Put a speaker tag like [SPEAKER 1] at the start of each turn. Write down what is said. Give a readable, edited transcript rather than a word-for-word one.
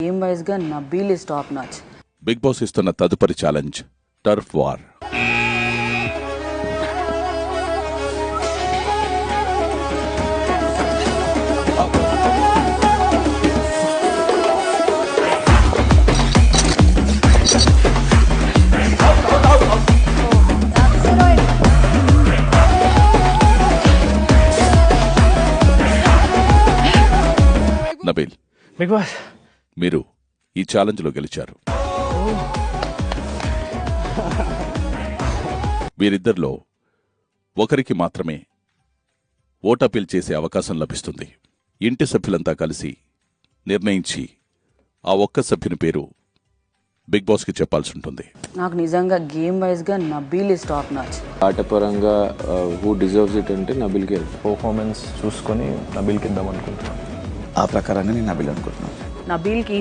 [SPEAKER 1] Game wise గా Nabeel is top notch.
[SPEAKER 2] Bigg Boss ఇస్తున్న తదుపరి challenge turf war. Nabeel,
[SPEAKER 3] Bigg Boss
[SPEAKER 2] మీరు ఈ ఛాలెంజ్ లో గెలిచారు. వీరిద్దరిలో ఒకరికి మాత్రమే ఓట్ అపీల్ చేసే అవకాశం లభిస్తుంది. ఇంటి సభ్యులంతా కలిసి నిర్ణయించి ఆ ఒక్క సభ్యుని పేరు బిగ్ బాస్ కి చెప్పాల్సి ఉంటుంది.
[SPEAKER 1] నాకు నిజంగా గేమ్ వైజ్ గా నబీల్ ఇస్ టాప్ నాచ్.
[SPEAKER 4] ఆటపరంగా హూ డిజర్వ్స్ ఇట్ అంటే నబిల్కి
[SPEAKER 3] పర్ఫార్మెన్స్ చూసుకొని నబీల్కి ఇద్దాం అనుకుంటున్నాను.
[SPEAKER 5] ఆ ప్రకారంగా నేను నబీల్ అనుకుంటున్నాను.
[SPEAKER 1] నబీల్ కి